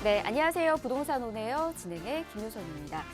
네, 안녕하세요. 부동산 오네요. 진행의 김효선입니다.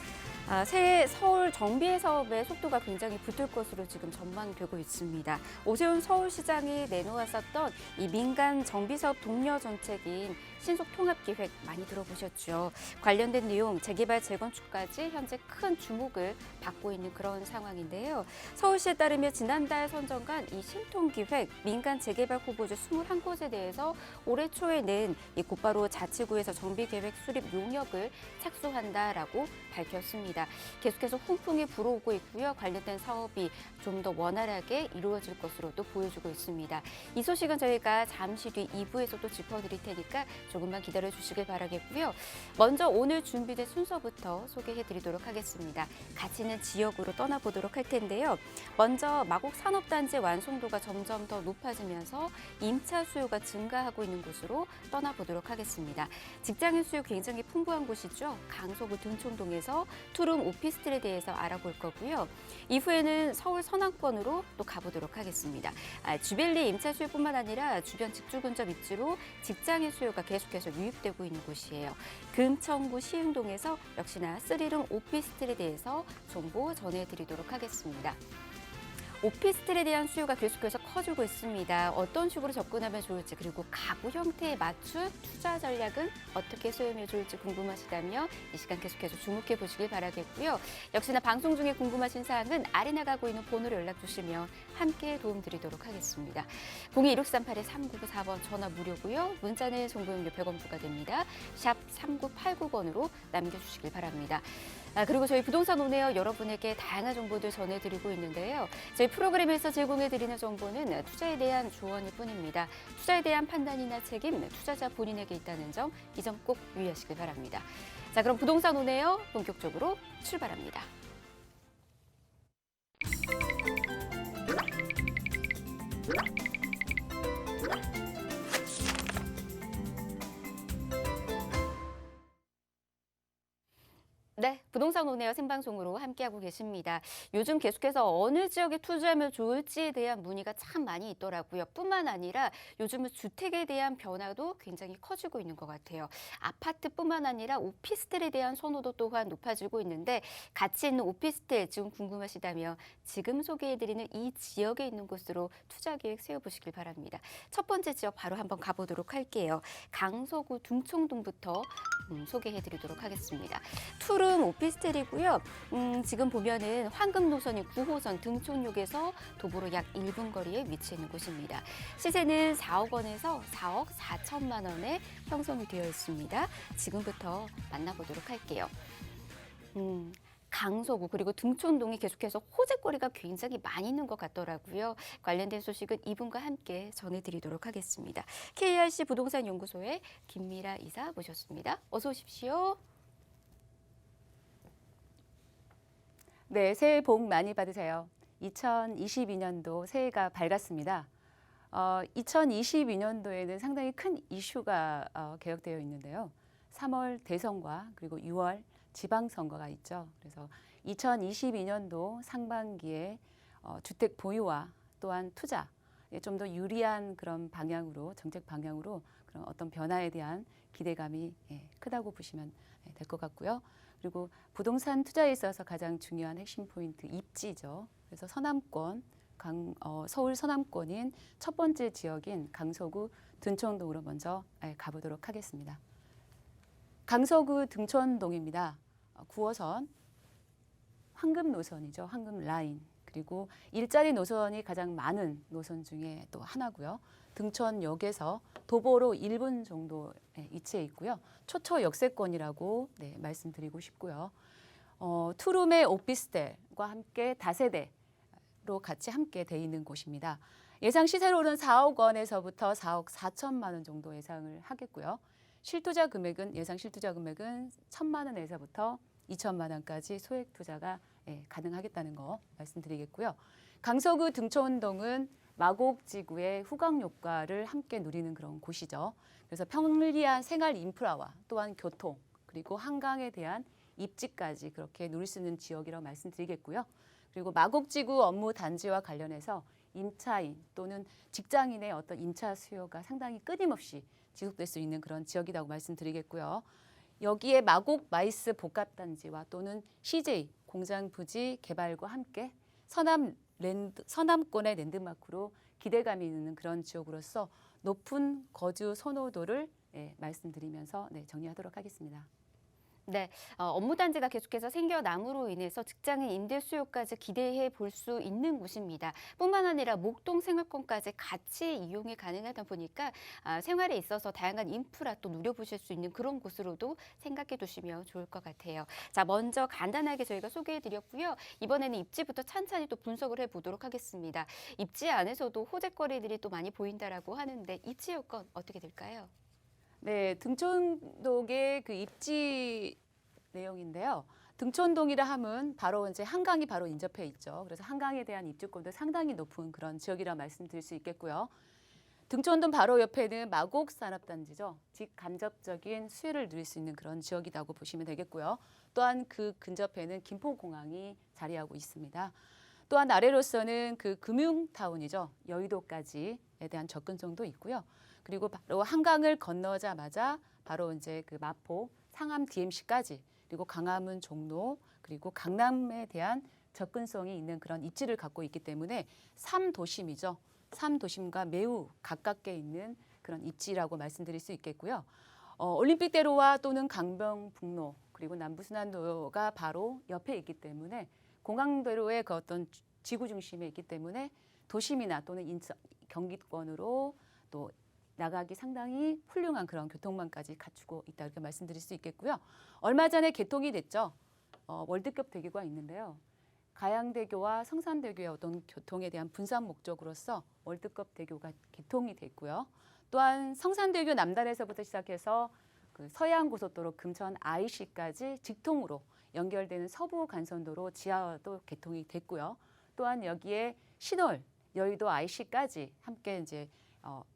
새해 서울 정비 사업의 속도가 굉장히 붙을 것으로 지금 전망되고 있습니다. 오세훈 서울시장이 내놓았었던 이 민간 정비 사업 독려 정책인 신속 통합 기획 많이 들어보셨죠? 관련된 내용, 재개발, 재건축까지 현재 큰 주목을 받고 있는 그런 상황인데요. 서울시에 따르면 지난달 선정한 이 신통 기획 민간 재개발 후보지 21곳에 대해서 올해 초에는 이 곧바로 자치구에서 정비 계획 수립 용역을 착수한다라고 밝혔습니다. 계속해서 훈풍이 불어오고 있고요. 관련된 사업이 좀 더 원활하게 이루어질 것으로도 보여주고 있습니다. 이 소식은 저희가 잠시 뒤 2부에서 또 짚어드릴 테니까 조금만 기다려 주시길 바라겠고요. 먼저 오늘 준비된 순서부터 소개해드리도록 하겠습니다. 같이 있는 지역으로 떠나보도록 할 텐데요. 먼저 마곡 산업단지 완성도가 점점 더 높아지면서 임차 수요가 증가하고 있는 곳으로 떠나보도록 하겠습니다. 직장인 수요 굉장히 풍부한 곳이죠. 강서구 등촌동에서 투룸 오피스텔에 대해서 알아볼 거고요. 이후에는 서울 서남권으로 또 가보도록 하겠습니다. 주빌리 임차 수요뿐만 아니라 주변 직주 근접 입지로 직장인 수요가 계속해서 유입되고 있는 곳이에요. 금천구 시흥동에서 역시나 3룸 오피스텔에 대해서 정보 전해드리도록 하겠습니다. 오피스텔에 대한 수요가 계속해서 커지고 있습니다. 어떤 식으로 접근하면 좋을지 그리고 가구 형태에 맞춘 투자 전략은 어떻게 소유하면 좋을지 궁금하시다면 이 시간 계속해서 주목해 보시길 바라겠고요. 역시나 방송 중에 궁금하신 사항은 아래 나가고 있는 번호로 연락 주시면 함께 도움드리도록 하겠습니다. 02-1638-3994번 전화 무료고요. 문자는 정보용료 100원 부과됩니다. 샵 3989번으로 남겨주시길 바랍니다. 그리고 저희 부동산 오네요 여러분에게 다양한 정보들 전해드리고 있는데요. 저희 프로그램에서 제공해드리는 정보는 투자에 대한 조언일 뿐입니다. 투자에 대한 판단이나 책임, 투자자 본인에게 있다는 점, 이 점 꼭 유의하시길 바랍니다. 자, 그럼 부동산 오네요 본격적으로 출발합니다. 네, 부동산 오네요 생방송으로 함께하고 계십니다. 요즘 계속해서 어느 지역에 투자하면 좋을지에 대한 문의가 참 많이 있더라고요. 뿐만 아니라 요즘은 주택에 대한 변화도 굉장히 커지고 있는 것 같아요. 아파트뿐만 아니라 오피스텔에 대한 선호도 또한 높아지고 있는데 가치 있는 오피스텔 지금 궁금하시다면 지금 소개해드리는 이 지역에 있는 곳으로 투자 계획 세워보시길 바랍니다. 첫 번째 지역 바로 한번 가보도록 할게요. 강서구 등촌동부터 소개해드리도록 하겠습니다. 투룸 오피스텔이고요. 지금 보면은 황금 노선인 9호선 등촌역에서 도보로 약 1분 거리에 위치해 있는 곳입니다. 시세는 4억 원에서 4억 4천만 원에 형성이 되어 있습니다. 지금부터 만나보도록 할게요. 강서구 그리고 등촌동이 계속해서 호재거리가 굉장히 많이 있는 것 같더라고요. 관련된 소식은 이분과 함께 전해드리도록 하겠습니다. KRC 부동산 연구소의 김미라 이사 모셨습니다. 어서 오십시오. 네, 새해 복 많이 받으세요. 2022년도 새해가 밝았습니다. 2022년도에는 상당히 큰 이슈가 개혁되어 있는데요. 3월 대선과 그리고 6월 지방선거가 있죠. 그래서 2022년도 상반기에 주택 보유와 또한 투자 좀 더 유리한 그런 방향으로 정책 방향으로 그런 어떤 변화에 대한 기대감이 크다고 보시면 될 것 같고요. 그리고 부동산 투자에 있어서 가장 중요한 핵심 포인트 입지죠. 그래서 서남권, 서울 서남권인 첫 번째 지역인 강서구 등촌동으로 먼저 가보도록 하겠습니다. 강서구 등촌동입니다. 9호선 황금 노선이죠. 황금 라인. 그리고 일자리 노선이 가장 많은 노선 중에 또 하나고요. 등촌역에서 도보로 1분 정도 위치해 있고요. 초초 역세권이라고 말씀드리고 싶고요. 투룸의 오피스텔과 함께 다세대로 같이 함께 돼 있는 곳입니다. 예상 시세로는 4억 원에서부터 4억 4천만 원 정도 예상을 하겠고요. 예상 실투자 금액은 1천만 원에서부터 2천만 원까지 소액 투자가 가능하겠다는 거 말씀드리겠고요. 강서구 등촌동은 마곡지구의 후광 효과를 함께 누리는 그런 곳이죠. 그래서 편리한 생활 인프라와 또한 교통 그리고 한강에 대한 입지까지 그렇게 누릴 수 있는 지역이라고 말씀드리겠고요. 그리고 마곡지구 업무 단지와 관련해서 임차인 또는 직장인의 어떤 임차 수요가 상당히 끊임없이 지속될 수 있는 그런 지역이라고 말씀드리겠고요. 여기에 마곡 마이스 복합단지와 또는 CJ 공장 부지 개발과 함께 서남권의 랜드마크로 기대감이 있는 그런 지역으로서 높은 거주 선호도를 말씀드리면서 정리하도록 하겠습니다. 네, 업무 단지가 계속해서 생겨남으로 인해서 직장인 임대 수요까지 기대해 볼 수 있는 곳입니다. 뿐만 아니라 목동 생활권까지 같이 이용이 가능하다 보니까 생활에 있어서 다양한 인프라 또 누려보실 수 있는 그런 곳으로도 생각해 두시면 좋을 것 같아요. 자, 먼저 간단하게 저희가 소개해 드렸고요. 이번에는 입지부터 찬찬히 또 분석을 해보도록 하겠습니다. 입지 안에서도 호재거리들이 또 많이 보인다라고 하는데 입지 여건 어떻게 될까요? 네, 등촌동의 그 입지 내용인데요. 등촌동이라 함은 바로 이제 한강이 바로 인접해 있죠. 그래서 한강에 대한 입주권도 상당히 높은 그런 지역이라 말씀드릴 수 있겠고요. 등촌동 바로 옆에는 마곡 산업단지죠. 직간접적인 수혜를 누릴 수 있는 그런 지역이라고 보시면 되겠고요. 또한 그 근접에는 김포공항이 자리하고 있습니다. 또한 아래로서는 그 금융타운이죠. 여의도까지에 대한 접근성도 있고요. 그리고 바로 한강을 건너자마자 바로 이제 그 마포, 상암 DMC까지 그리고 광화문 종로 그리고 강남에 대한 접근성이 있는 그런 입지를 갖고 있기 때문에 3도심이죠. 3도심과 매우 가깝게 있는 그런 입지라고 말씀드릴 수 있겠고요. 올림픽대로와 또는 강변북로 그리고 남부순환도로가 바로 옆에 있기 때문에 공항대로의 그 어떤 지구 중심에 있기 때문에 도심이나 또는 경기권으로 또 나가기 상당히 훌륭한 그런 교통망까지 갖추고 있다 이렇게 말씀드릴 수 있겠고요. 얼마 전에 개통이 됐죠. 월드컵 대교가 있는데요. 가양대교와 성산대교의 어떤 교통에 대한 분산 목적으로서 월드컵 대교가 개통이 됐고요. 또한 성산대교 남단에서부터 시작해서 그 서해안고속도로 금천 IC까지 직통으로 연결되는 서부 간선도로 지하도 개통이 됐고요. 또한 여기에 신월 여의도 IC까지 함께 이제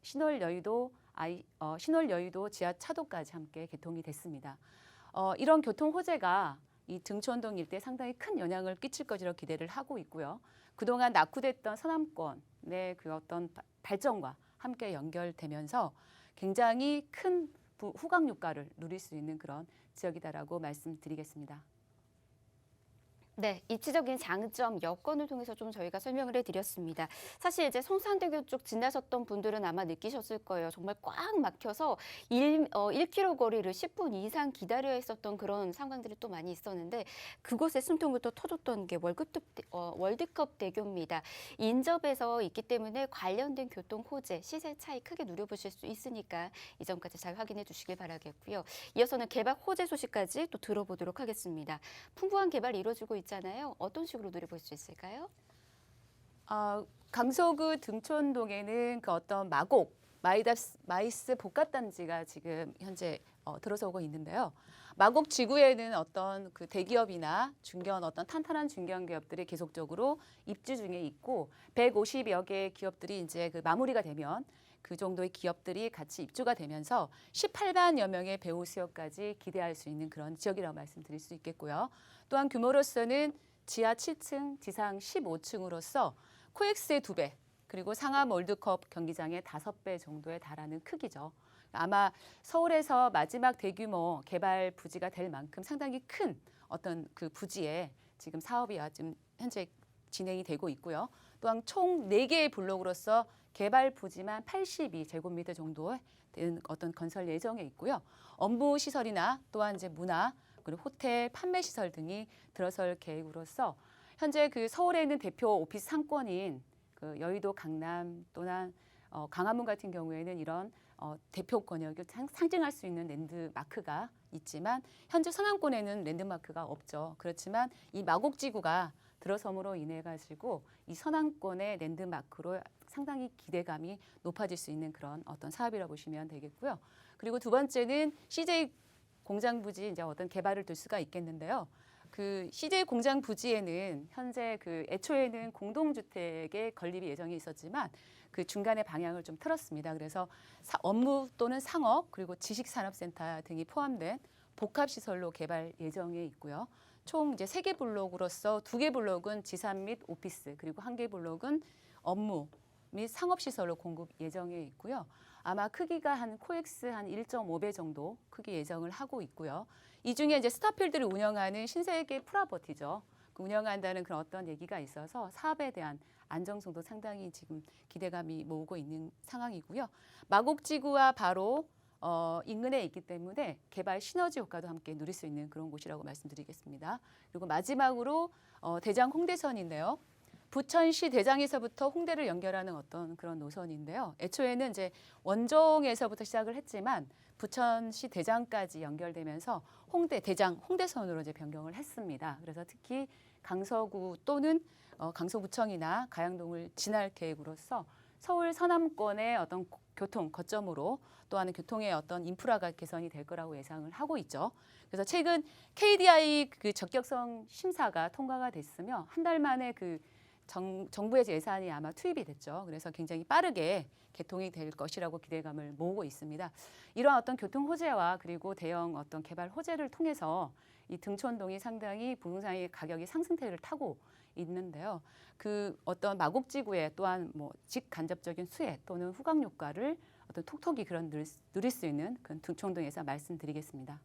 신월 여의도 지하 차도까지 함께 개통이 됐습니다. 이런 교통 호재가 이 등촌동 일대에 상당히 큰 영향을 끼칠 것이라고 기대를 하고 있고요. 그동안 낙후됐던 서남권의 그 어떤 발전과 함께 연결되면서 굉장히 큰 후광 효과를 누릴 수 있는 그런 지역이다라고 말씀드리겠습니다. 네, 입지적인 장점, 여건을 통해서 좀 저희가 설명을 해드렸습니다. 사실 이제 성산대교 쪽 지나셨던 분들은 아마 느끼셨을 거예요. 정말 꽉 막혀서 1km 거리를 10분 이상 기다려야 했었던 그런 상황들이 또 많이 있었는데 그곳에 숨통을 또 터줬던 게 월드컵 대교입니다. 인접해서 있기 때문에 관련된 교통 호재, 시세 차이 크게 누려보실 수 있으니까 이 점까지 잘 확인해 주시길 바라겠고요. 이어서는 개발 호재 소식까지 또 들어보도록 하겠습니다. 풍부한 개발이 이루어지고 있잖아요. 어떤 식으로 누려볼 수 있을까요? 강서구 등촌동에는 그 어떤 마곡, 마이스 복합단지가 지금 현재 들어서고 있는데요. 마곡 지구에는 어떤 그 대기업이나 중견 어떤 탄탄한 중견 기업들이 계속적으로 입주 중에 있고 150여 개의 기업들이 이제 그 마무리가 되면 그 정도의 기업들이 같이 입주가 되면서 18만여 명의 배우 수요까지 기대할 수 있는 그런 지역이라고 말씀드릴 수 있겠고요. 또한 규모로서는 지하 7층, 지상 15층으로서 코엑스의 2배, 그리고 상암 월드컵 경기장의 5배 정도에 달하는 크기죠. 아마 서울에서 마지막 대규모 개발 부지가 될 만큼 상당히 큰 어떤 그 부지에 지금 사업이 지금 현재 진행이 되고 있고요. 또한 총 4개의 블록으로서 개발 부지만 82제곱미터 정도의 어떤 건설 예정에 있고요. 업무 시설이나 또한 이제 문화 그리고 호텔, 판매 시설 등이 들어설 계획으로서 현재 그 서울에 있는 대표 오피스 상권인 그 여의도, 강남 또는 광화문 같은 경우에는 이런 대표 권역을 상징할 수 있는 랜드마크가 있지만 현재 서남권에는 랜드마크가 없죠. 그렇지만 이 마곡지구가 들어섬으로 인해 가지고 이 서남권의 랜드마크로 상당히 기대감이 높아질 수 있는 그런 어떤 사업이라고 보시면 되겠고요. 그리고 두 번째는 CJ 공장 부지 이제 어떤 개발을 둘 수가 있겠는데요. 그 CJ 공장 부지에는 현재 그 애초에는 공동주택의 건립이 예정이 있었지만 그 중간에 방향을 좀 틀었습니다. 그래서 업무 또는 상업 그리고 지식산업센터 등이 포함된 복합시설로 개발 예정에 있고요. 총 이제 3개 블록으로서 2개 블록은 지산 및 오피스 그리고 1개 블록은 업무 및 상업시설로 공급 예정에 있고요. 아마 크기가 한 코엑스 한 1.5배 정도 크기 예정을 하고 있고요. 이 중에 이제 스타필드를 운영하는 신세계 프라버티죠. 그 운영한다는 그런 어떤 얘기가 있어서 사업에 대한 안정성도 상당히 지금 기대감이 모으고 있는 상황이고요. 마곡지구와 바로 인근에 있기 때문에 개발 시너지 효과도 함께 누릴 수 있는 그런 곳이라고 말씀드리겠습니다. 그리고 마지막으로 대장 홍대선인데요. 부천시 대장에서부터 홍대를 연결하는 어떤 그런 노선인데요. 애초에는 이제 원종에서부터 시작을 했지만 부천시 대장까지 연결되면서 홍대 대장 홍대선으로 이제 변경을 했습니다. 그래서 특히 강서구 또는 강서구청이나 가양동을 지날 계획으로서 서울 서남권의 어떤 교통 거점으로 또한 교통의 어떤 인프라가 개선이 될 거라고 예상을 하고 있죠. 그래서 최근 KDI 그 적격성 심사가 통과가 됐으며 한 달 만에 그 정부의 예산이 아마 투입이 됐죠. 그래서 굉장히 빠르게 개통이 될 것이라고 기대감을 모으고 있습니다. 이러한 어떤 교통 호재와 그리고 대형 어떤 개발 호재를 통해서 이 등촌동이 상당히 부동산의 가격이 상승세를 타고 있는데요. 그 어떤 마곡지구에 또한 뭐 직간접적인 수혜 또는 후광 효과를 어떤 톡톡히 그런 누릴 수 있는 그런 등촌동에서 말씀드리겠습니다.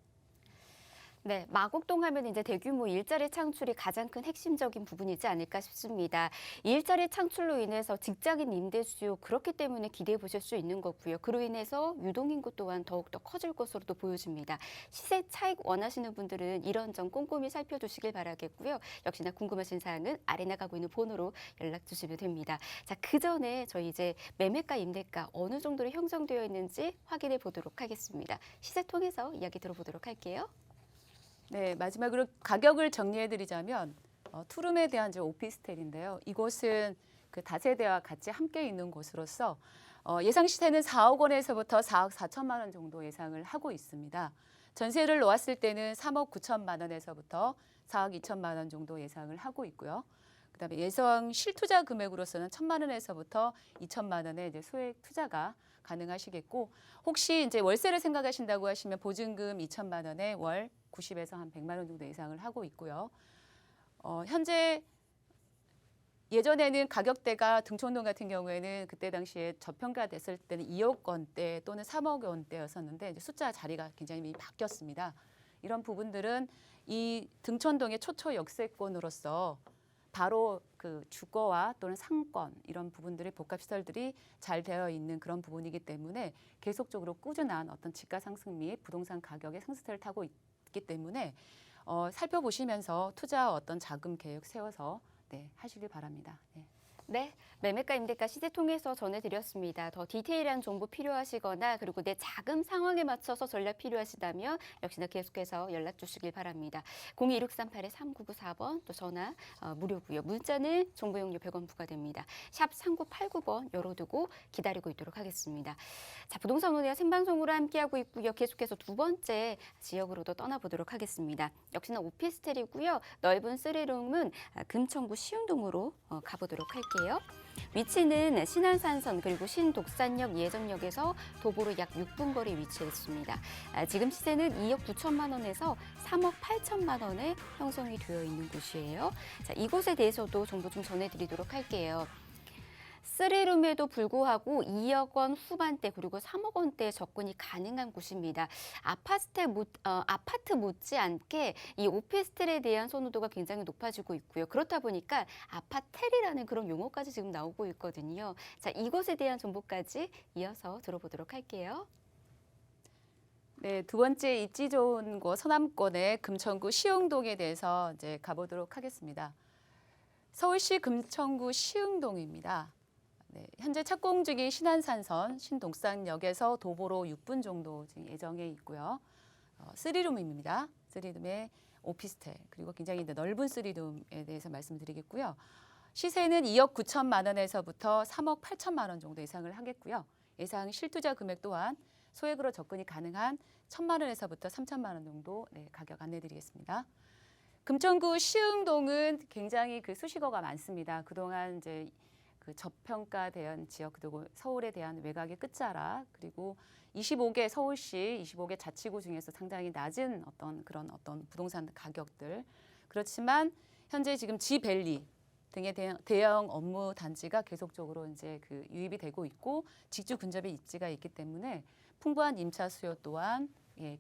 네, 마곡동 하면 이제 대규모 일자리 창출이 가장 큰 핵심적인 부분이지 않을까 싶습니다. 이 일자리 창출로 인해서 직장인 임대 수요 그렇기 때문에 기대해 보실 수 있는 거고요. 그로 인해서 유동인구 또한 더욱더 커질 것으로도 보여집니다. 시세 차익 원하시는 분들은 이런 점 꼼꼼히 살펴주시길 바라겠고요. 역시나 궁금하신 사항은 아래 나가고 있는 번호로 연락 주시면 됩니다. 자, 그 전에 저희 이제 매매가 임대가 어느 정도로 형성되어 있는지 확인해 보도록 하겠습니다. 시세 통해서 이야기 들어보도록 할게요. 네, 마지막으로 가격을 정리해드리자면 투룸에 대한 이제 오피스텔인데요. 이곳은 그 다세대와 같이 함께 있는 곳으로서 예상 시세는 4억 원에서부터 4억 4천만 원 정도 예상을 하고 있습니다. 전세를 놓았을 때는 3억 9천만 원에서부터 4억 2천만 원 정도 예상을 하고 있고요. 그다음에 예상 실투자 금액으로서는 1천만 원에서부터 2천만 원의 이제 소액 투자가 가능하시겠고, 혹시 이제 월세를 생각하신다고 하시면 보증금 2천만 원에 월 90에서 한 100만 원 정도 예상을 하고 있고요. 현재 예전에는 가격대가 등촌동 같은 경우에는 그때 당시에 저평가됐을 때는 2억 원대 또는 3억 원대였었는데 이제 숫자 자리가 굉장히 바뀌었습니다. 이런 부분들은 이 등촌동의 초초 역세권으로서 바로 그 주거와 또는 상권 이런 부분들이 복합시설들이 잘 되어 있는 그런 부분이기 때문에 계속적으로 꾸준한 어떤 지가 상승 및 부동산 가격의 상승세를 타고 있기 때문에 살펴보시면서 투자 어떤 자금 계획 세워서 하시길 바랍니다. 네, 매매가 임대가 시세 통해서 전해드렸습니다. 더 디테일한 정보 필요하시거나 그리고 내 자금 상황에 맞춰서 전략 필요하시다면 역시나 계속해서 연락 주시길 바랍니다. 021638-3994번 또 전화 무료고요. 문자는 정보 이용료 100원 부과됩니다. 샵 3989번 열어두고 기다리고 있도록 하겠습니다. 자, 부동산 오늘 생방송으로 함께하고 있고요. 계속해서 두 번째 지역으로도 떠나보도록 하겠습니다. 역시나 오피스텔이고요. 넓은 쓰리룸은 금천구 시흥동으로 가보도록 할게요. 위치는 신안산선 그리고 신독산역 예정역에서 도보로 약 6분 거리 위치해 있습니다. 지금 시세는 2억 9천만 원에서 3억 8천만 원에 형성이 되어 있는 곳이에요. 자, 이곳에 대해서도 정보 좀 전해드리도록 할게요. 3룸에도 불구하고 2억 원 후반대 그리고 3억 원대에 접근이 가능한 곳입니다. 아파트 못지않게 이 오피스텔에 대한 선호도가 굉장히 높아지고 있고요. 그렇다 보니까 아파텔이라는 그런 용어까지 지금 나오고 있거든요. 자, 이곳에 대한 정보까지 이어서 들어보도록 할게요. 네, 두 번째 입지 좋은 곳 서남권의 금천구 시흥동에 대해서 이제 가보도록 하겠습니다. 서울시 금천구 시흥동입니다. 네, 현재 착공 중인 신안산선 신독산역에서 도보로 6분 정도 지금 예정해 있고요. 3룸입니다. 3룸의 오피스텔 그리고 굉장히 넓은 3룸에 대해서 말씀드리겠고요. 시세는 2억 9천만 원에서부터 3억 8천만 원 정도 예상을 하겠고요. 예상 실투자 금액 또한 소액으로 접근이 가능한 1천만 원에서부터 3천만 원 정도 가격 안내드리겠습니다. 금천구 시흥동은 굉장히 그 수식어가 많습니다. 그동안 이제 그 저평가된 지역 그리고 서울에 대한 외곽의 끝자락 그리고 25개 서울시 25개 자치구 중에서 상당히 낮은 어떤 부동산 가격들 그렇지만 현재 지금 지밸리 등의 대형 업무 단지가 계속적으로 이제 그 유입이 되고 있고 직주 근접의 입지가 있기 때문에 풍부한 임차 수요 또한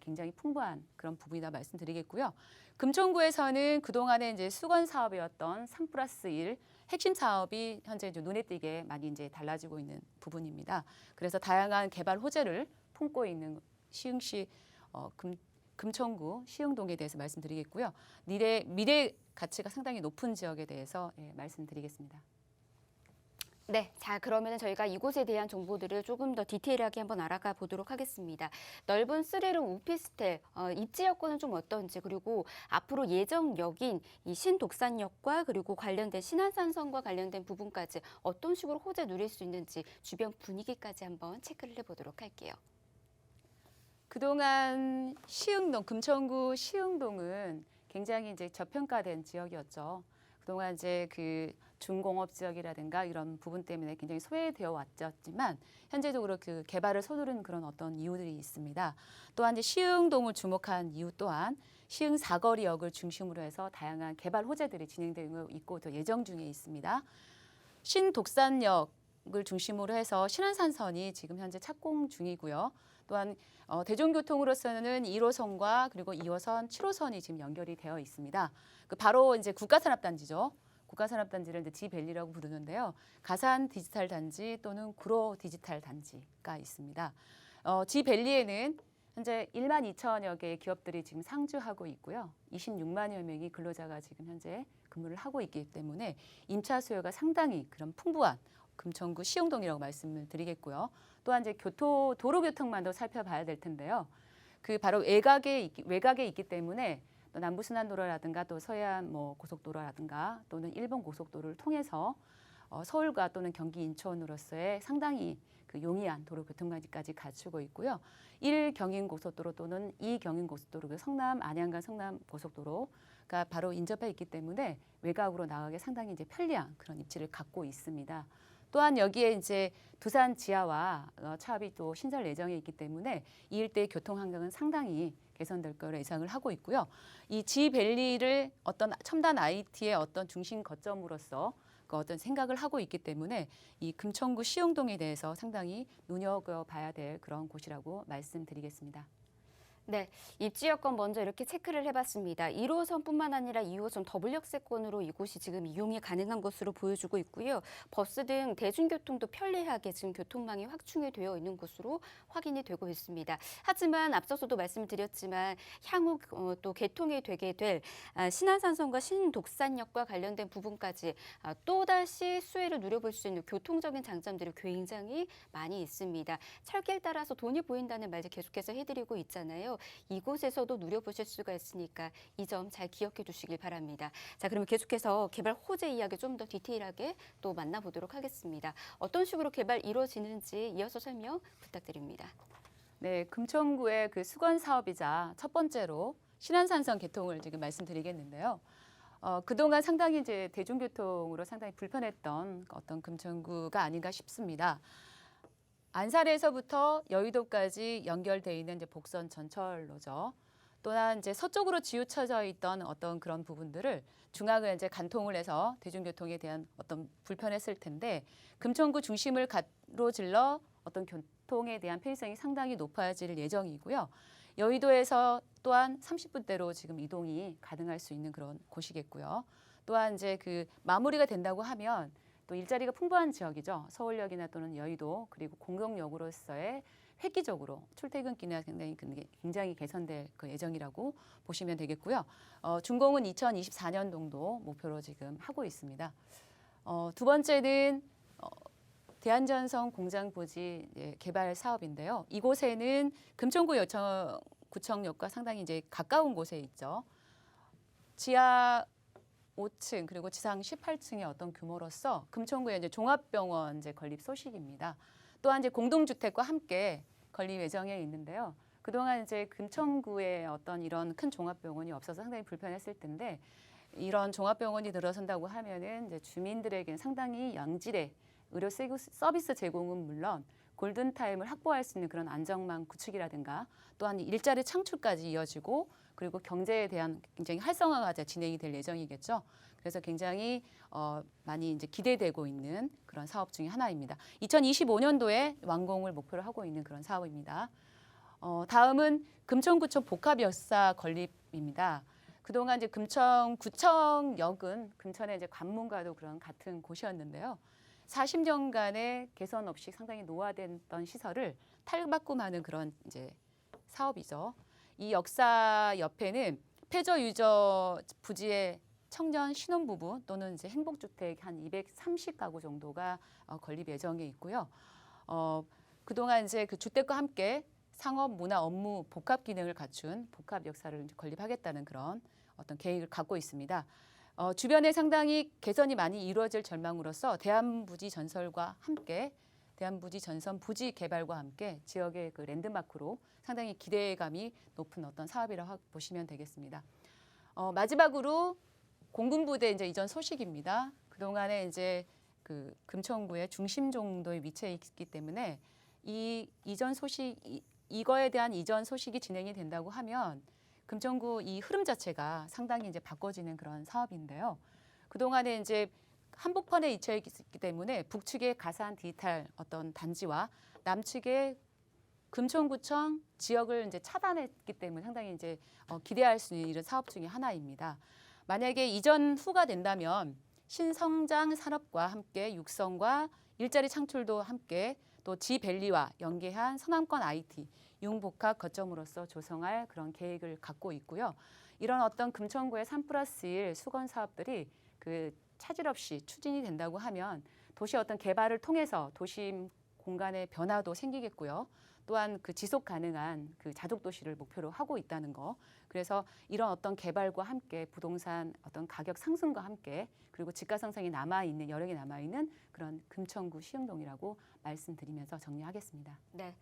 굉장히 풍부한 그런 부분이다 말씀드리겠고요. 금천구에서는 그동안에 이제 수건 사업이었던 3+1 핵심 사업이 현재 이제 눈에 띄게 많이 이제 달라지고 있는 부분입니다. 그래서 다양한 개발 호재를 품고 있는 시흥시 금천구 시흥동에 대해서 말씀드리겠고요. 미래 가치가 상당히 높은 지역에 대해서 말씀드리겠습니다. 네, 자 그러면 저희가 이곳에 대한 정보들을 조금 더 디테일하게 한번 알아가 보도록 하겠습니다. 넓은 3룸 오피스텔, 입지 여건은 좀 어떤지, 그리고 앞으로 예정역인 이 신독산역과 그리고 관련된 신안산선과 관련된 부분까지 어떤 식으로 호재 누릴 수 있는지 주변 분위기까지 한번 체크를 해보도록 할게요. 그동안 시흥동, 금천구 시흥동은 굉장히 이제 저평가된 지역이었죠. 그동안 이제 그 중공업 지역이라든가 이런 부분 때문에 굉장히 소외되어 왔지만 현재적으로 그 개발을 서두른 그런 어떤 이유들이 있습니다. 또한 이제 시흥동을 주목한 이유 또한 시흥 사거리역을 중심으로 해서 다양한 개발 호재들이 진행되고 있고 또 예정 중에 있습니다. 신독산역을 중심으로 해서 신안산선이 지금 현재 착공 중이고요. 또한 대중교통으로서는 1호선과 그리고 2호선, 7호선이 지금 연결이 되어 있습니다. 그 바로 이제 국가산업단지죠. 국가산업단지를 이제 지밸리라고 부르는데요. 가산 디지털 단지 또는 구로 디지털 단지가 있습니다. 지밸리에는 현재 1만 2천여 개의 기업들이 지금 상주하고 있고요. 26만여 명의 근로자가 지금 현재 근무를 하고 있기 때문에 임차 수요가 상당히 그런 풍부한 금천구 시흥동이라고 말씀을 드리겠고요. 또한 이제 도로 교통만도 살펴봐야 될 텐데요. 그 바로 외곽에 있기 때문에 또 남부순환도로라든가 또 서해안 고속도로라든가 또는 일본 고속도로를 통해서 서울과 또는 경기 인천으로서의 상당히 그 용이한 도로 교통까지 갖추고 있고요. 1경인고속도로 또는 2경인고속도로, 성남 안양간 성남 고속도로가 바로 인접해 있기 때문에 외곽으로 나가기 상당히 이제 편리한 그런 입지를 갖고 있습니다. 또한 여기에 이제 두산 지하와 차압이 또 신설 예정에 있기 때문에 이 일대의 교통 환경은 상당히 개선될 거로 예상을 하고 있고요. 이 지밸리를 어떤 첨단 IT의 어떤 중심 거점으로서 그 어떤 생각을 하고 있기 때문에 이 금천구 시흥동에 대해서 상당히 눈여겨봐야 될 그런 곳이라고 말씀드리겠습니다. 네, 입지 여건 먼저 이렇게 체크를 해봤습니다. 1호선뿐만 아니라 2호선 더블 역세권으로 이곳이 지금 이용이 가능한 것으로 보여주고 있고요. 버스 등 대중교통도 편리하게 지금 교통망이 확충이 되어 있는 곳으로 확인이 되고 있습니다. 하지만 앞서서도 말씀드렸지만 향후 또 개통이 되게 될 신안산선과 신독산역과 관련된 부분까지 또다시 수혜를 누려볼 수 있는 교통적인 장점들이 굉장히 많이 있습니다. 철길 따라서 돈이 보인다는 말 계속해서 해드리고 있잖아요. 이곳에서도 누려보실 수가 있으니까 이 점 잘 기억해 두시길 바랍니다. 자, 그러면 계속해서 개발 호재 이야기 좀 더 디테일하게 또 만나보도록 하겠습니다. 어떤 식으로 개발 이루어지는지 이어서 설명 부탁드립니다. 네, 금천구의 그 수건 사업이자 첫 번째로 신안산선 개통을 지금 말씀드리겠는데요. 그동안 상당히 이제 대중교통으로 상당히 불편했던 어떤 금천구가 아닌가 싶습니다. 안산에서부터 여의도까지 연결돼 있는 이제 복선 전철로죠. 또한 이제 서쪽으로 치우쳐져 있던 어떤 그런 부분들을 중앙을 이제 간통을 해서 대중교통에 대한 어떤 불편했을 텐데 금천구 중심을 가로질러 어떤 교통에 대한 편의성이 상당히 높아질 예정이고요. 여의도에서 또한 30분대로 지금 이동이 가능할 수 있는 그런 곳이겠고요. 또한 이제 그 마무리가 된다고 하면 또 일자리가 풍부한 지역이죠. 서울역이나 또는 여의도 그리고 공동역으로서의 획기적으로 출퇴근길이나 굉장히 개선될 그 예정이라고 보시면 되겠고요. 준공은 2024년도 목표로 지금 하고 있습니다. 두 번째는 대한전선 공장 부지 개발 사업인데요. 이곳에는 금천구 구청역과 상당히 이제 가까운 곳에 있죠. 지하 5층 그리고 지상 18층의 어떤 규모로서 금천구에 이제 종합병원 이제 건립 소식입니다. 또한 이제 공동주택과 함께 건립 예정에 있는데요. 그동안 이제 금천구에 어떤 이런 큰 종합병원이 없어서 상당히 불편했을 텐데 이런 종합병원이 들어선다고 하면은 이제 주민들에게는 상당히 양질의 의료 서비스 제공은 물론 골든타임을 확보할 수 있는 그런 안정망 구축이라든가 또한 일자리 창출까지 이어지고 그리고 경제에 대한 굉장히 활성화가 진행이 될 예정이겠죠. 그래서 굉장히 많이 이제 기대되고 있는 그런 사업 중에 하나입니다. 2025년도에 완공을 목표로 하고 있는 그런 사업입니다. 다음은 금천구청 복합역사 건립입니다. 그동안 이제 금천구청역은 금천의 이제 관문과도 그런 같은 곳이었는데요. 40년간의 개선 없이 상당히 노화됐던 시설을 탈바꿈하는 그런 이제 사업이죠. 이 역사 옆에는 폐저 유저 부지의 청년 신혼부부 또는 이제 행복주택 한 230가구 정도가 건립 예정에 있고요. 그동안 이제 그 주택과 함께 상업, 문화, 업무 복합 기능을 갖춘 복합 역사를 이제 건립하겠다는 그런 어떤 계획을 갖고 있습니다. 주변에 상당히 개선이 많이 이루어질 전망으로서 대한부지 전설과 함께 대한부지 전선 부지 개발과 함께 지역의 그 랜드마크로 상당히 기대감이 높은 어떤 사업이라고 보시면 되겠습니다. 마지막으로 공군부대 이제 이전 소식입니다. 그동안에 이제 그 금천구의 중심 정도에 위치해 있기 때문에 이 이전 소식 이거에 대한 이전 소식이 진행이 된다고 하면 금천구 이 흐름 자체가 상당히 이제 바꿔지는 그런 사업인데요. 그동안에 이제 한복판에 위치해 있기 때문에 북측의 가산 디지털 어떤 단지와 남측의 금천구청 지역을 이제 차단했기 때문에 상당히 이제 기대할 수 있는 이런 사업 중에 하나입니다. 만약에 이전 후가 된다면 신성장 산업과 함께 육성과 일자리 창출도 함께 또 지밸리와 연계한 서남권 IT 융복합 거점으로서 조성할 그런 계획을 갖고 있고요. 이런 어떤 금천구의 3+1 수건 사업들이 그 차질 없이 추진이 된다고 하면 도시 어떤 개발을 통해서 도심 공간의 변화도 생기겠고요. 또한 그 지속 가능한 그 자족 도시를 목표로 하고 있다는 거. 그래서 이런 어떤 개발과 함께 부동산 어떤 가격 상승과 함께 그리고 집가 상승이 남아있는 여력이 남아있는 그런 금천구 시흥동이라고 말씀드리면서 정리하겠습니다. 네.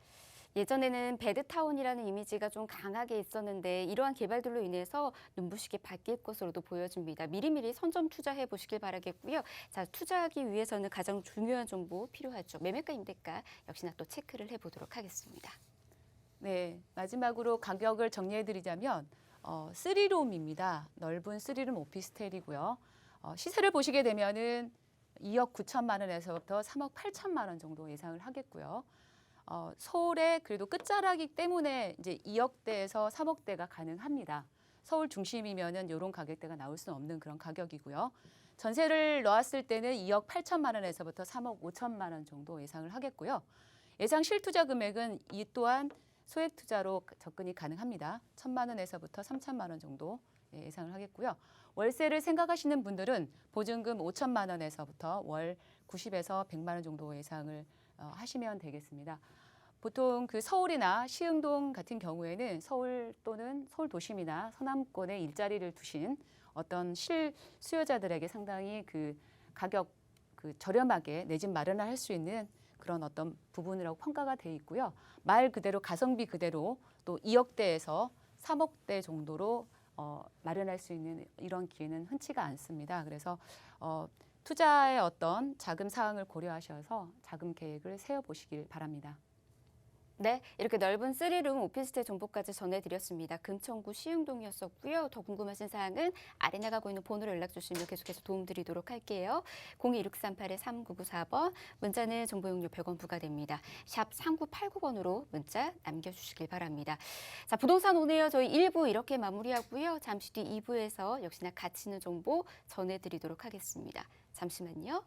예전에는 배드타운이라는 이미지가 좀 강하게 있었는데 이러한 개발들로 인해서 눈부시게 바뀔 것으로도 보여집니다. 미리미리 선점 투자해 보시길 바라겠고요. 자, 투자하기 위해서는 가장 중요한 정보 필요하죠. 매매가 임대가 역시나 또 체크를 해보도록 하겠습니다. 네, 마지막으로 가격을 정리해드리자면 3룸입니다. 넓은 3룸 오피스텔이고요. 시세를 보시게 되면은 2억 9천만 원에서부터 3억 8천만 원 정도 예상을 하겠고요. 서울의 그래도 끝자락이기 때문에 이제 2억대에서 3억대가 가능합니다. 서울 중심이면은 이런 가격대가 나올 수는 없는 그런 가격이고요. 전세를 놓았을 때는 2억 8천만 원에서부터 3억 5천만 원 정도 예상을 하겠고요. 예상 실투자 금액은 이 또한 소액 투자로 접근이 가능합니다. 1천만 원에서부터 3천만 원 정도 예상을 하겠고요. 월세를 생각하시는 분들은 보증금 5천만 원에서부터 월 90에서 100만 원 정도 예상을 하시면 되겠습니다. 보통 그 서울이나 시흥동 같은 경우에는 서울 또는 서울 도심이나 서남권에 일자리를 두신 어떤 실수요자들에게 상당히 그 가격 그 저렴하게 내 집 마련을 할 수 있는 그런 어떤 부분이라고 평가가 돼 있고요. 말 그대로 가성비 그대로 또 2억대에서 3억대 정도로 마련할 수 있는 이런 기회는 흔치가 않습니다. 그래서 투자의 어떤 자금 사항을 고려하셔서 자금 계획을 세워보시길 바랍니다. 네, 이렇게 넓은 3룸 오피스텔 정보까지 전해드렸습니다. 금천구 시흥동이었었고요. 더 궁금하신 사항은 아래 나가고 있는 번호로 연락 주시면 계속해서 도움드리도록 할게요. 0263813994번, 문자는 정보 용료 100원 부과됩니다. 샵 3989번으로 문자 남겨주시길 바랍니다. 자, 부동산 오네요. 저희 1부 이렇게 마무리하고요. 잠시 뒤 2부에서 역시나 가치 있는 정보 전해드리도록 하겠습니다. 잠시만요.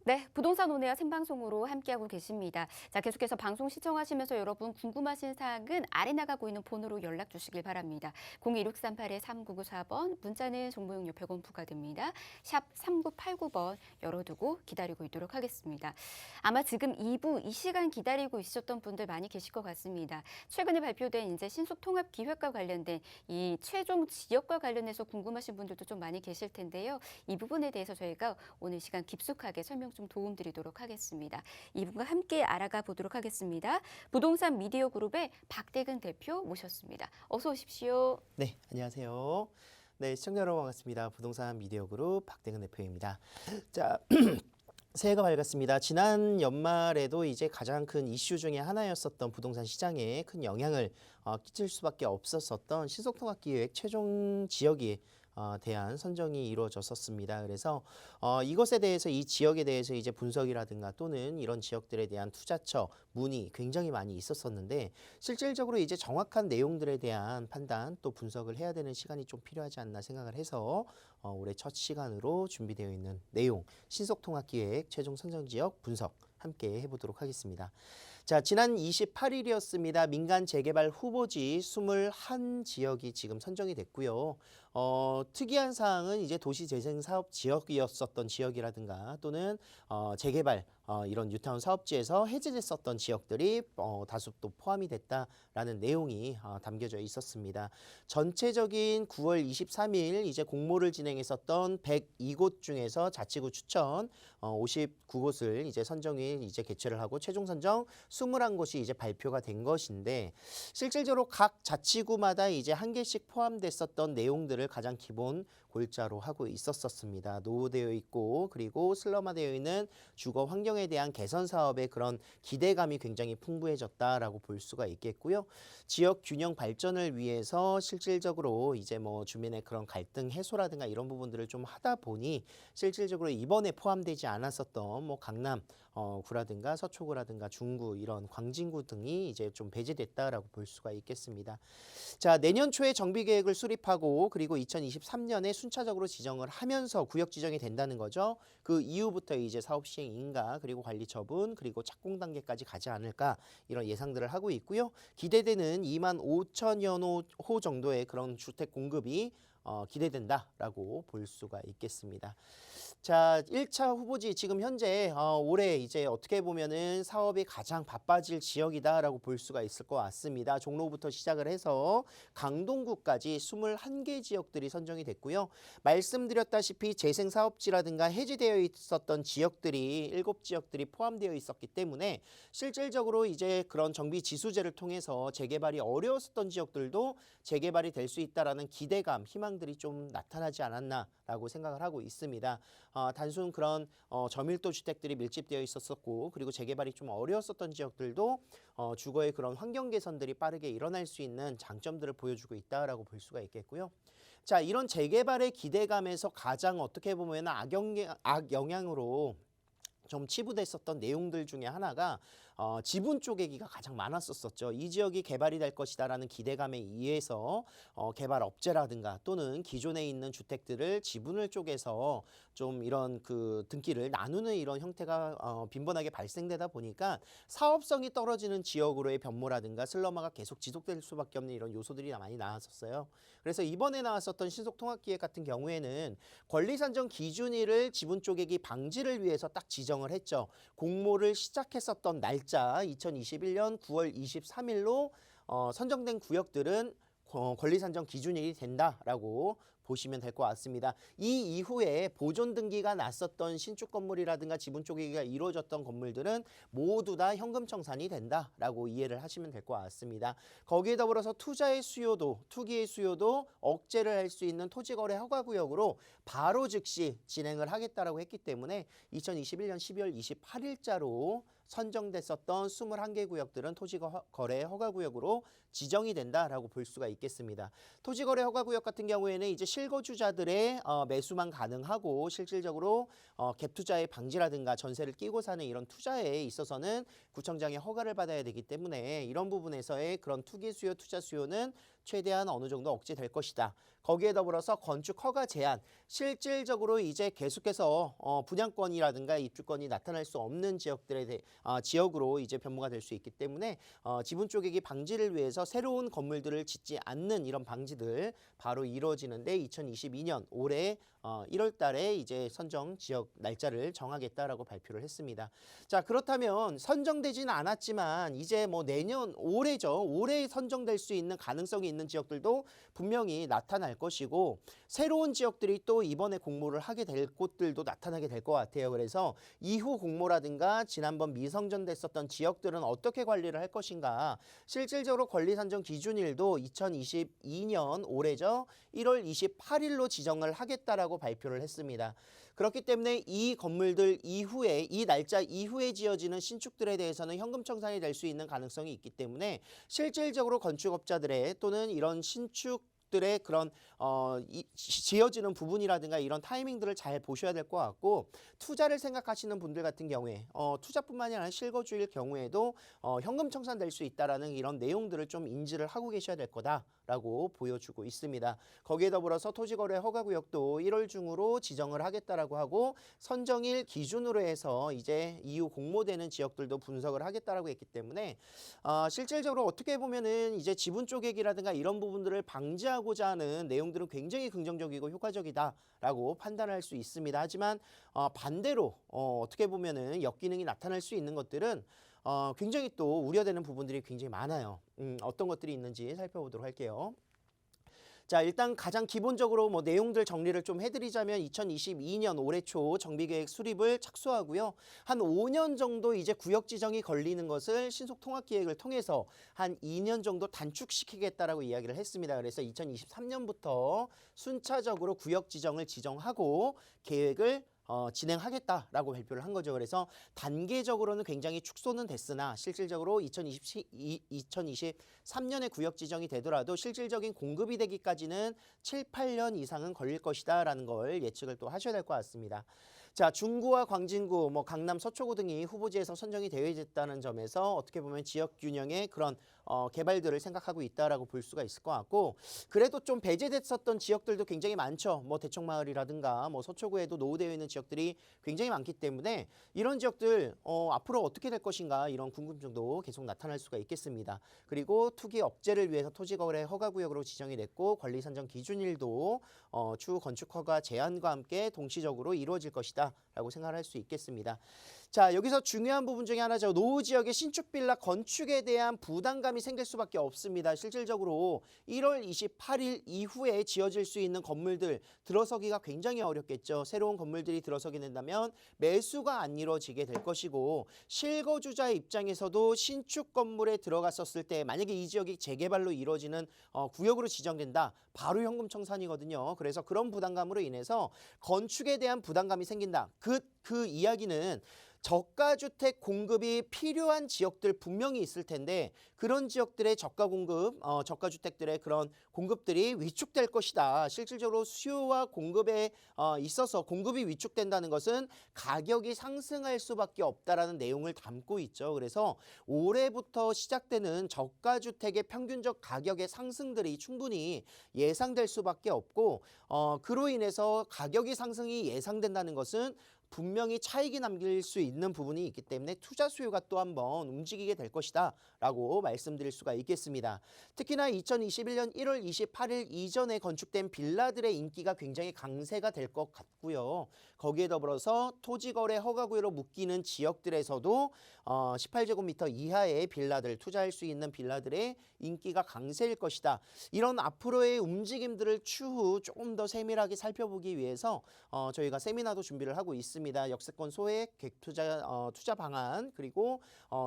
네, 부동산 온에어 생방송으로 함께하고 계십니다. 자, 계속해서 방송 시청하시면서 여러분 궁금하신 사항은 아래 나가고 있는 번호로 연락 주시길 바랍니다. 02638-3994번, 문자는 정보용료 100원 부과됩니다. 샵 3989번 열어두고 기다리고 있도록 하겠습니다. 아마 지금 2부 이 시간 기다리고 있으셨던 분들 많이 계실 것 같습니다. 최근에 발표된 이제 신속통합기획과 관련된 이 최종 지역과 관련해서 궁금하신 분들도 좀 많이 계실 텐데요. 이 부분에 대해서 저희가 오늘 시간 깊숙하게 설명 좀 도움드리도록 하겠습니다. 이분과 함께 알아가 보도록 하겠습니다. 부동산 미디어 그룹의 박대근 대표 모셨습니다. 어서 오십시오. 네, 안녕하세요. 네, 시청자 여러분 반갑습니다. 부동산 미디어 그룹 박대근 대표입니다. 자, 새해가 밝았습니다. 지난 연말에도 이제 가장 큰 이슈 중에 하나였었던 부동산 시장에 큰 영향을 끼칠 수밖에 없었던 신속통합기획 최종 지역이 대한 선정이 이루어졌었습니다. 그래서 이것에 대해서 이 지역에 대해서 이제 분석이라든가 또는 이런 지역들에 대한 투자처 문의 굉장히 많이 있었었는데 실질적으로 이제 정확한 내용들에 대한 판단 또 분석을 해야 되는 시간이 좀 필요하지 않나 생각을 해서 올해 첫 시간으로 준비되어 있는 내용 신속통합기획 최종 선정지역 분석 함께 해보도록 하겠습니다. 자, 지난 28일이었습니다. 민간 재개발 후보지 21지역이 지금 선정이 됐고요. 특이한 사항은 이제 도시재생사업 지역이었었던 지역이라든가 또는 재개발 이런 뉴타운 사업지에서 해제됐었던 지역들이 다수 또 포함이 됐다라는 내용이 담겨져 있었습니다. 전체적인 9월 23일 이제 공모를 진행했었던 102곳 중에서 자치구 추천 59곳을 이제 선정일 이제 개최를 하고 최종 선정 21곳이 이제 발표가 된 것인데 실질적으로 각 자치구마다 이제 한 개씩 포함됐었던 내용들을 가장 기본 골자로 하고 있었습니다. 노후되어 있고 그리고 슬럼화되어 있는 주거 환경에 대한 개선 사업의 그런 기대감이 굉장히 풍부해졌다라고 볼 수가 있겠고요. 지역 균형 발전을 위해서 실질적으로 이제 뭐 주민의 그런 갈등 해소라든가 이런 부분들을 좀 하다 보니 실질적으로 이번에 포함되지 않았었던 뭐 강남 구라든가 서초구라든가 중구 이런 광진구 등이 이제 좀 배제됐다라고 볼 수가 있겠습니다. 자, 내년 초에 정비 계획을 수립하고 그리고 2023년에 순차적으로 지정을 하면서 구역 지정이 된다는 거죠. 그 이후부터 이제 사업 시행 인가 그리고 관리 처분 그리고 착공 단계까지 가지 않을까 이런 예상들을 하고 있고요. 기대되는 25,000여 호 정도의 그런 주택 공급이 기대된다라고 볼 수가 있겠습니다. 자, 1차 후보지 지금 현재 올해 이제 어떻게 보면은 사업이 가장 바빠질 지역이다라고 볼 수가 있을 것 같습니다. 종로부터 시작을 해서 강동구까지 21개 지역들이 선정이 됐고요. 말씀드렸다시피 재생사업지라든가 해제되어 있었던 지역들이 7지역들이 포함되어 있었기 때문에 실질적으로 이제 그런 정비 지수제를 통해서 재개발이 어려웠었던 지역들도 재개발이 될 수 있다라는 기대감, 희망들이 좀 나타나지 않았나라고 생각을 하고 있습니다. 단순 그런 저밀도 주택들이 밀집되어 있었고 그리고 재개발이 좀 어려웠었던 지역들도 주거의 그런 환경 개선들이 빠르게 일어날 수 있는 장점들을 보여주고 있다라고 볼 수가 있겠고요. 자, 이런 재개발의 기대감에서 가장 어떻게 보면 악영향으로 좀 치부됐었던 내용들 중에 하나가 지분 쪼개기가 가장 많았었죠. 이 지역이 개발이 될 것이다라는 기대감에 의해서 개발 업체라든가 또는 기존에 있는 주택들을 지분을 쪼개서 좀 이런 그 등기를 나누는 이런 형태가 빈번하게 발생되다 보니까 사업성이 떨어지는 지역으로의 변모라든가 슬럼화가 계속 지속될 수밖에 없는 이런 요소들이 많이 나왔었어요. 그래서 이번에 나왔었던 신속통합기획 같은 경우에는 권리산정 기준일을 지분 쪼개기 방지를 위해서 딱 지정을 했죠. 공모를 시작했었던 날짜 2021년 9월 23일로 선정된 구역들은 권리산정 기준일이 된다라고 보시면 될 것 같습니다. 이 이후에 보존 등기가 났었던 신축 건물이라든가 지분 쪼개기가 이루어졌던 건물들은 모두 다 현금 청산이 된다라고 이해를 하시면 될 것 같습니다. 거기에 더불어서 투자의 수요도, 투기의 수요도 억제를 할 수 있는 토지거래 허가구역으로 바로 즉시 진행을 하겠다라고 했기 때문에 2021년 12월 28일자로 선정됐었던 21개 구역들은 토지거래 허가구역으로 지정이 된다라고 볼 수가 있겠습니다. 토지거래 허가구역 같은 경우에는 이제 실거주자들의 매수만 가능하고 실질적으로 갭투자의 방지라든가 전세를 끼고 사는 이런 투자에 있어서는 구청장의 허가를 받아야 되기 때문에 이런 부분에서의 그런 투기 수요, 투자 수요는 최대한 어느 정도 억제될 것이다. 거기에 더불어서 건축 허가 제한, 실질적으로 이제 계속해서 분양권이라든가 입주권이 나타날 수 없는 지역으로 이제 변모가 될 수 있기 때문에 지분 쪼개기 방지를 위해서 새로운 건물들을 짓지 않는 이런 방지들 바로 이루어지는데 2022년 올해 1월 달에 이제 선정 지역 날짜를 정하겠다라고 발표를 했습니다. 자, 그렇다면 선정되지는 않았지만 이제 뭐 내년 올해죠. 올해 선정될 수 있는 가능성이 있는 지역들도 분명히 나타날 것이고 새로운 지역들이 또 이번에 공모를 하게 될 곳들도 나타나게 될 것 같아요. 그래서 이후 공모라든가 지난번 미선정됐었던 지역들은 어떻게 관리를 할 것인가. 실질적으로 권리 산정 기준일도 2022년 올해죠. 1월 28일로 지정을 하겠다라고 발표를 했습니다. 그렇기 때문에 이 건물들 이후에 이 날짜 이후에 지어지는 신축들에 대해서는 현금 청산이 될 수 있는 가능성이 있기 때문에 실질적으로 건축업자들의 또는 이런 신축들의 그런 지어지는 부분이라든가 이런 타이밍들을 잘 보셔야 될 것 같고 투자를 생각하시는 분들 같은 경우에 투자뿐만이 아니라 실거주일 경우에도 현금 청산될 수 있다라는 이런 내용들을 좀 인지를 하고 계셔야 될 거다라고 보여주고 있습니다. 거기에 더불어서 토지거래 허가구역도 1월 중으로 지정을 하겠다라고 하고 선정일 기준으로 해서 이제 이후 공모되는 지역들도 분석을 하겠다라고 했기 때문에 실질적으로 어떻게 보면은 이제 지분 쪼개기라든가 이런 부분들을 방지하고자 하는 내용들은 굉장히 긍정적이고 효과적이다라고 판단할 수 있습니다. 하지만 반대로 어떻게 보면은 역기능이 나타날 수 있는 것들은 굉장히 또 우려되는 부분들이 굉장히 많아요. 어떤 것들이 있는지 살펴보도록 할게요. 자, 일단 가장 기본적으로 뭐 내용들 정리를 좀 해드리자면 2022년 올해 초 정비계획 수립을 착수하고요. 한 5년 정도 이제 구역 지정이 걸리는 것을 신속통합기획을 통해서 한 2년 정도 단축시키겠다라고 이야기를 했습니다. 그래서 2023년부터 순차적으로 구역 지정을 지정하고 계획을 진행하겠다라고 발표를 한 거죠. 그래서 단계적으로는 굉장히 축소는 됐으나 실질적으로 2023년에 구역 지정이 되더라도 실질적인 공급이 되기까지는 7, 8년 이상은 걸릴 것이다라는 걸 예측을 또 하셔야 될 것 같습니다. 자, 중구와 광진구, 뭐 강남 서초구 등이 후보지에서 선정이 되어 있다는 점에서 어떻게 보면 지역 균형의 그런 개발들을 생각하고 있다라고 볼 수가 있을 것 같고 그래도 좀 배제됐었던 지역들도 굉장히 많죠. 뭐 대청마을이라든가 뭐 서초구에도 노후되어 있는 지역들이 굉장히 많기 때문에 이런 지역들 앞으로 어떻게 될 것인가 이런 궁금증도 계속 나타날 수가 있겠습니다. 그리고 투기 억제를 위해서 토지거래 허가구역으로 지정이 됐고 권리 산정 기준일도 추후 건축 허가 제한과 함께 동시적으로 이루어질 것이다 라고 생각할 수 있겠습니다. 자, 여기서 중요한 부분 중에 하나죠. 노후 지역의 신축 빌라 건축에 대한 부담감이 생길 수밖에 없습니다. 실질적으로 1월 28일 이후에 지어질 수 있는 건물들 들어서기가 굉장히 어렵겠죠. 새로운 건물들이 들어서게 된다면 매수가 안 이루어지게 될 것이고 실거주자의 입장에서도 신축 건물에 들어갔었을 때 만약에 이 지역이 재개발로 이루어지는 구역으로 지정된다. 바로 현금 청산이거든요. 그래서 그런 부담감으로 인해서 건축에 대한 부담감이 생긴다. 그 이야기는 저가주택 공급이 필요한 지역들 분명히 있을 텐데 그런 지역들의 저가 공급, 저가주택들의 그런 공급들이 위축될 것이다. 실질적으로 수요와 공급에 있어서 공급이 위축된다는 것은 가격이 상승할 수밖에 없다라는 내용을 담고 있죠. 그래서 올해부터 시작되는 저가주택의 평균적 가격의 상승들이 충분히 예상될 수밖에 없고 그로 인해서 가격의 상승이 예상된다는 것은 분명히 차익이 남길 수 있는 부분이 있기 때문에 투자 수요가 또 한번 움직이게 될 것이다 라고 말씀드릴 수가 있겠습니다. 특히나 2021년 1월 28일 이전에 건축된 빌라들의 인기가 굉장히 강세가 될 것 같고요. 거기에 더불어서 토지거래 허가구역으로 묶이는 지역들에서도 18제곱미터 이하의 빌라들, 투자할 수 있는 빌라들의 인기가 강세일 것이다. 이런 앞으로의 움직임들을 추후 조금 더 세밀하게 살펴보기 위해서 저희가 세미나도 준비를 하고 있습니다. 역세권 소액 계획 투자 방안 그리고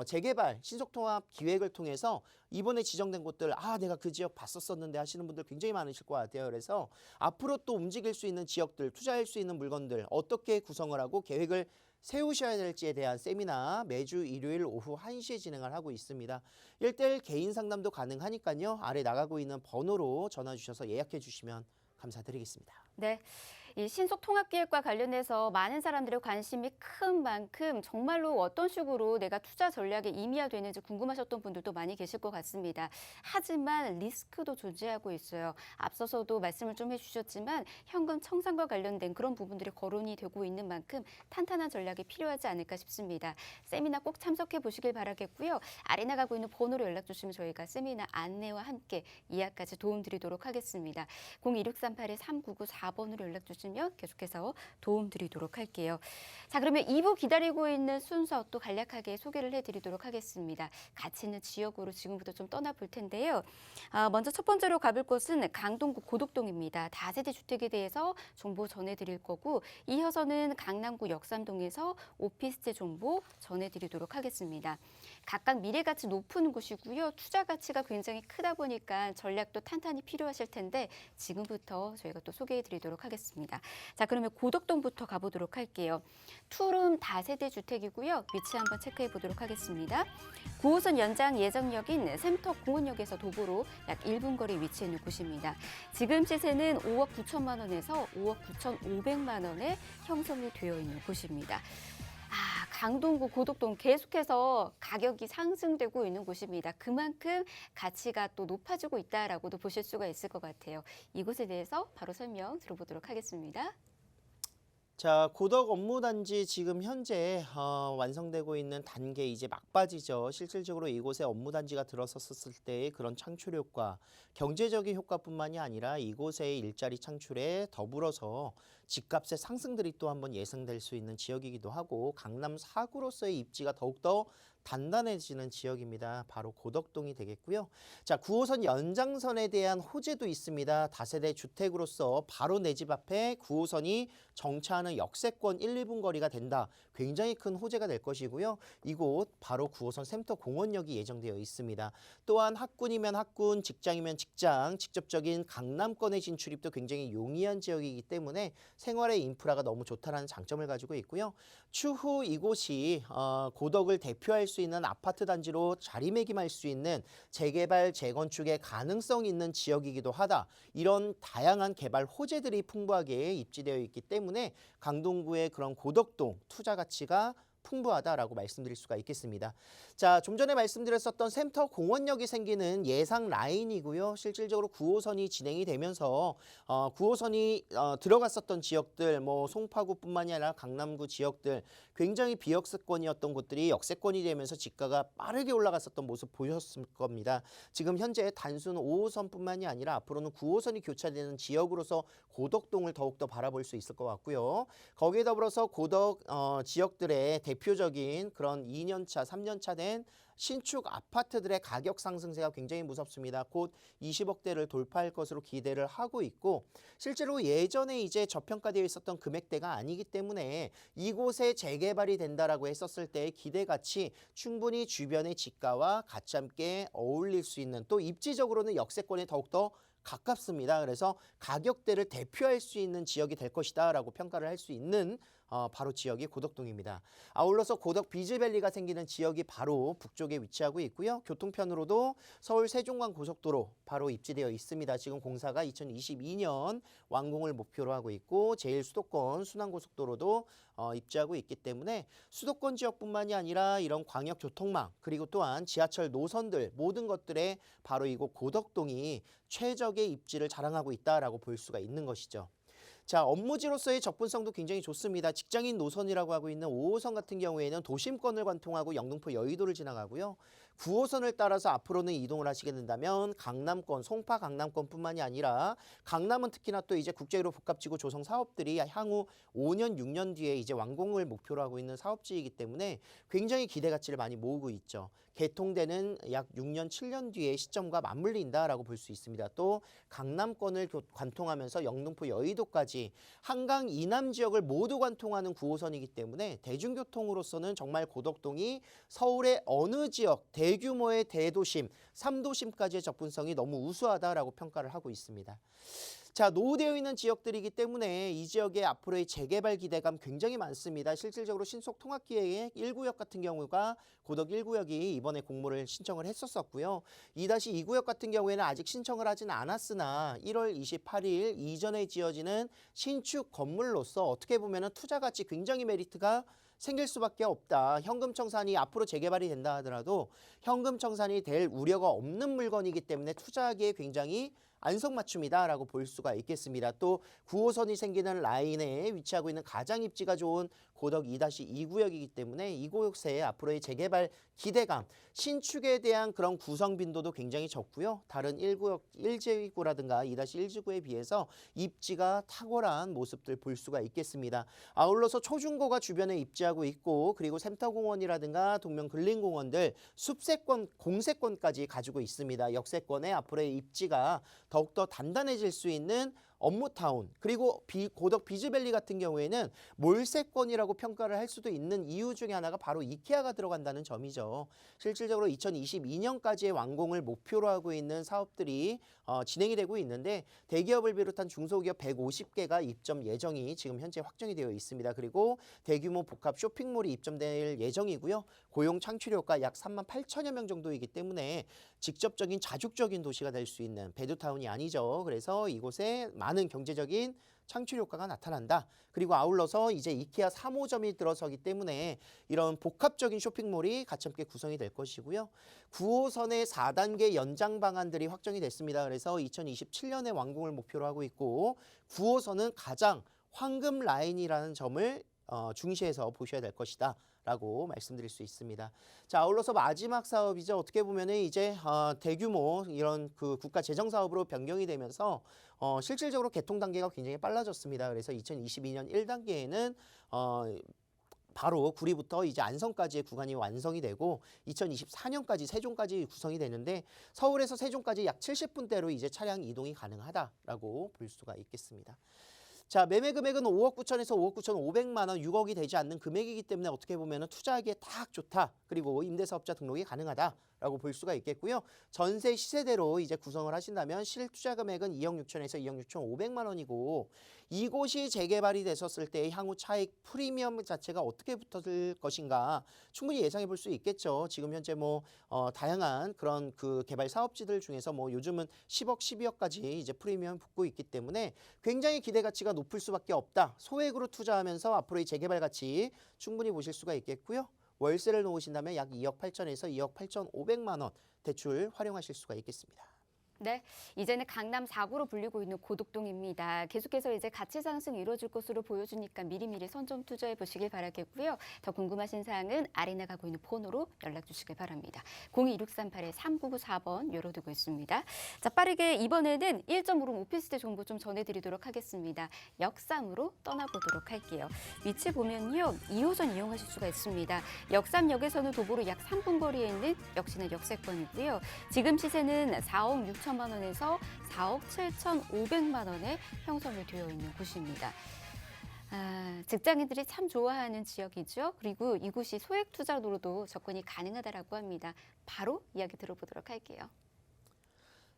재개발 신속통합 기획을 통해서 이번에 지정된 곳들 내가 그 지역 봤었었는데 하시는 분들 굉장히 많으실 것 같아요. 그래서 앞으로 또 움직일 수 있는 지역들 투자할 수 있는 물건들 어떻게 구성을 하고 계획을 세우셔야 될지에 대한 세미나 매주 일요일 오후 1시에 진행을 하고 있습니다. 1:1 개인 상담도 가능하니까요. 아래 나가고 있는 번호로 전화 주셔서 예약해 주시면 감사드리겠습니다. 네. 이 신속통합기획과 관련해서 많은 사람들의 관심이 큰 만큼 정말로 어떤 식으로 내가 투자 전략에 임의화되는지 궁금하셨던 분들도 많이 계실 것 같습니다. 하지만 리스크도 존재하고 있어요. 앞서서도 말씀을 좀 해주셨지만 현금 청산과 관련된 그런 부분들이 거론이 되고 있는 만큼 탄탄한 전략이 필요하지 않을까 싶습니다. 세미나 꼭 참석해 보시길 바라겠고요. 아래 나가고 있는 번호로 연락 주시면 저희가 세미나 안내와 함께 이해까지 도움드리도록 하겠습니다. 0263-8399-4번으로 연락 주시면 계속해서 도움드리도록 할게요. 자, 그러면 2부 기다리고 있는 순서 또 간략하게 소개를 해드리도록 하겠습니다. 가치 있는 지역으로 지금부터 좀 떠나볼 텐데요. 먼저 첫 번째로 가볼 곳은 강동구 고덕동입니다. 다세대 주택에 대해서 정보 전해드릴 거고 이어서는 강남구 역삼동에서 오피스텔 정보 전해드리도록 하겠습니다. 각각 미래가치 높은 곳이고요. 투자 가치가 굉장히 크다 보니까 전략도 탄탄히 필요하실 텐데 지금부터 저희가 또 소개해드리도록 하겠습니다. 자, 그러면 고덕동부터 가보도록 할게요. 투룸 다세대 주택이고요. 위치 한번 체크해 보도록 하겠습니다. 9호선 연장 예정역인 샘터 공원역에서 도보로 약 1분 거리 위치해 있는 곳입니다. 지금 시세는 5억 9천만 원에서 5억 9,500만 원에 형성이 되어 있는 곳입니다. 강동구 고덕동 계속해서 가격이 상승되고 있는 곳입니다. 그만큼 가치가 또 높아지고 있다라고도 보실 수가 있을 것 같아요. 이곳에 대해서 바로 설명 들어보도록 하겠습니다. 자, 고덕 업무단지 지금 현재 완성되고 있는 단계 이제 막바지죠. 실질적으로 이곳에 업무단지가 들어섰을 때의 그런 창출 효과, 경제적인 효과뿐만이 아니라 이곳의 일자리 창출에 더불어서 집값의 상승들이 또 한번 예상될 수 있는 지역이기도 하고 강남 4구로서의 입지가 더욱더 단단해지는 지역입니다. 바로 고덕동이 되겠고요. 자, 9호선 연장선에 대한 호재도 있습니다. 다세대 주택으로서 바로 내 집 앞에 9호선이 정차하는 역세권 1, 2분 거리가 된다. 굉장히 큰 호재가 될 것이고요. 이곳 바로 9호선 샘터 공원역이 예정되어 있습니다. 또한 학군이면 학군, 직장이면 직장, 직접적인 강남권의 진출입도 굉장히 용이한 지역이기 때문에 생활의 인프라가 너무 좋다는 장점을 가지고 있고요. 추후 이곳이 고덕을 대표할 수 있는 아파트 단지로 자리매김할 수 있는 재개발, 재건축의 가능성 있는 지역이기도 하다. 이런 다양한 개발 호재들이 풍부하게 입지되어 있기 때문에 강동구의 그런 고덕동 투자 가치가 풍부하다라고 말씀드릴 수가 있겠습니다. 자, 좀 전에 말씀드렸었던 샘터 공원역이 생기는 예상 라인이고요. 실질적으로 9호선이 진행이 되면서 9호선이 들어갔었던 지역들, 뭐 송파구뿐만이 아니라 강남구 지역들 굉장히 비역세권이었던 곳들이 역세권이 되면서 지가가 빠르게 올라갔었던 모습 보셨을 겁니다. 지금 현재 단순 5호선뿐만이 아니라 앞으로는 9호선이 교차되는 지역으로서 고덕동을 더욱더 바라볼 수 있을 것 같고요. 거기에 더불어서 고덕 지역들의 대표적인 그런 2년차, 3년차 된 신축 아파트들의 가격 상승세가 굉장히 무섭습니다. 곧 20억대를 돌파할 것으로 기대를 하고 있고 실제로 예전에 이제 저평가되어 있었던 금액대가 아니기 때문에 이곳에 재개발이 된다라고 했었을 때의 기대가치 충분히 주변의 지가와 같이 함께 어울릴 수 있는 또 입지적으로는 역세권에 더욱더 가깝습니다. 그래서 가격대를 대표할 수 있는 지역이 될 것이다 라고 평가를 할 수 있는 바로 지역이 고덕동입니다. 아울러서 고덕 비즈밸리가 생기는 지역이 바로 북쪽에 위치하고 있고요. 교통편으로도 서울 세종간 고속도로 바로 입지되어 있습니다. 지금 공사가 2022년 완공을 목표로 하고 있고 제1수도권 순환고속도로도 입지하고 있기 때문에 수도권 지역뿐만이 아니라 이런 광역교통망 그리고 또한 지하철 노선들 모든 것들에 바로 이곳 고덕동이 최적의 입지를 자랑하고 있다라고 볼 수가 있는 것이죠. 자, 업무지로서의 접근성도 굉장히 좋습니다. 직장인 노선이라고 하고 있는 5호선 같은 경우에는 도심권을 관통하고 영등포 여의도를 지나가고요. 9호선을 따라서 앞으로는 이동을 하시게 된다면 강남권, 송파 강남권뿐만이 아니라 강남은 특히나 또 이제 국제유로 복합지구 조성 사업들이 향후 5년, 6년 뒤에 이제 완공을 목표로 하고 있는 사업지이기 때문에 굉장히 기대 가치를 많이 모으고 있죠. 개통되는 약 6년, 7년 뒤의 시점과 맞물린다라고 볼 수 있습니다. 또 강남권을 관통하면서 영등포 여의도까지 한강 이남 지역을 모두 관통하는 9호선이기 때문에 대중교통으로서는 정말 고덕동이 서울의 어느 지역, 대규모의 대도심, 3도심까지의 접근성이 너무 우수하다라고 평가를 하고 있습니다. 자, 노후되어 있는 지역들이기 때문에 이 지역의 앞으로의 재개발 기대감 굉장히 많습니다. 실질적으로 신속통합기획 1구역 같은 경우가 고덕 1구역이 이번에 공모를 신청을 했었고요. 2-2구역 같은 경우에는 아직 신청을 하진 않았으나 1월 28일 이전에 지어지는 신축 건물로서 어떻게 보면 투자 가치 굉장히 메리트가 생길 수밖에 없다. 현금 청산이 앞으로 재개발이 된다 하더라도 현금 청산이 될 우려가 없는 물건이기 때문에 투자하기에 굉장히 안성맞춤이다라고 볼 수가 있겠습니다. 또 9호선이 생기는 라인에 위치하고 있는 가장 입지가 좋은 고덕 2-2구역이기 때문에 이곳의 앞으로의 재개발 기대감, 신축에 대한 그런 구성 빈도도 굉장히 적고요. 다른 1구역 1지구라든가 2-1지구에 비해서 입지가 탁월한 모습들 볼 수가 있겠습니다. 아울러서 초중고가 주변에 입지하고 있고 그리고 센터공원이라든가 동명근린공원들 숲세권, 공세권까지 가지고 있습니다. 역세권의 앞으로의 입지가 더욱더 단단해질 수 있는 업무타운 그리고 고덕 비즈밸리 같은 경우에는 몰세권이라고 평가를 할 수도 있는 이유 중에 하나가 바로 이케아가 들어간다는 점이죠. 실질적으로 2022년까지의 완공을 목표로 하고 있는 사업들이 진행이 되고 있는데 대기업을 비롯한 중소기업 150개가 입점 예정이 지금 현재 확정이 되어 있습니다. 그리고 대규모 복합 쇼핑몰이 입점될 예정이고요. 고용 창출효과 약 38,000여 명 정도이기 때문에 직접적인 자축적인 도시가 될 수 있는 베드타운이 아니죠. 그래서 이곳에 많은 경제적인 창출 효과가 나타난다. 그리고 아울러서 이제 이케아 3호점이 들어서기 때문에 이런 복합적인 쇼핑몰이 가치함께 구성이 될 것이고요. 9호선의 4단계 연장 방안들이 확정이 됐습니다. 그래서 2027년에 완공을 목표로 하고 있고 9호선은 가장 황금 라인이라는 점을 중시해서 보셔야 될 것이다. 라고 말씀드릴 수 있습니다. 자, 아울러서 마지막 사업이죠. 어떻게 보면은 이제 대규모 이런 그 국가 재정 사업으로 변경이 되면서 실질적으로 개통 단계가 굉장히 빨라졌습니다. 그래서 2022년 1단계에는 바로 구리부터 이제 안성까지의 구간이 완성이 되고 2024년까지 세종까지 구성이 되는데 서울에서 세종까지 약 70분대로 이제 차량 이동이 가능하다라고 볼 수가 있겠습니다. 자, 매매 금액은 5억 9천에서 5억 9천 5백만 원, 6억이 되지 않는 금액이기 때문에 어떻게 보면 투자하기에 딱 좋다. 그리고 임대사업자 등록이 가능하다라고 볼 수가 있겠고요. 전세 시세대로 이제 구성을 하신다면 실투자 금액은 2억 6천에서 2억 6천 5백만 원이고 이곳이 재개발이 됐었을 때 향후 차익 프리미엄 자체가 어떻게 붙을 것인가 충분히 예상해 볼 수 있겠죠. 지금 현재 뭐 다양한 그런 그 개발 사업지들 중에서 뭐 요즘은 10억, 12억까지 이제 프리미엄 붙고 있기 때문에 굉장히 기대 가치가 높을 수밖에 없다. 소액으로 투자하면서 앞으로의 재개발 가치 충분히 보실 수가 있겠고요. 월세를 놓으신다면 약 2억 8천에서 2억 8천 5백만 원 대출 활용하실 수가 있겠습니다. 네, 이제는 강남 4구로 불리고 있는 고덕동입니다. 계속해서 이제 가치 상승이 이루어질 것으로 보여주니까 미리미리 선점 투자해 보시길 바라겠고요. 더 궁금하신 사항은 아래 나가고 있는 폰으로 연락 주시길 바랍니다. 0263-8394번 열어두고 있습니다. 자, 빠르게 이번에는 1.5룸 오피스텔 정보 좀 전해드리도록 하겠습니다. 역삼으로 떠나보도록 할게요. 위치 보면요, 2호선 이용하실 수가 있습니다. 역삼역에서는 도보로 약 3분 거리에 있는 역시나 역세권이고요. 지금 시세는 4억 6천만 원에서 4억 7천5백만 원에 형성이 되어 있는 곳입니다. 직장인들이 참 좋아하는 지역이죠. 그리고 이곳이 소액 투자로도 접근이 가능하다라고 합니다. 바로 이야기 들어보도록 할게요.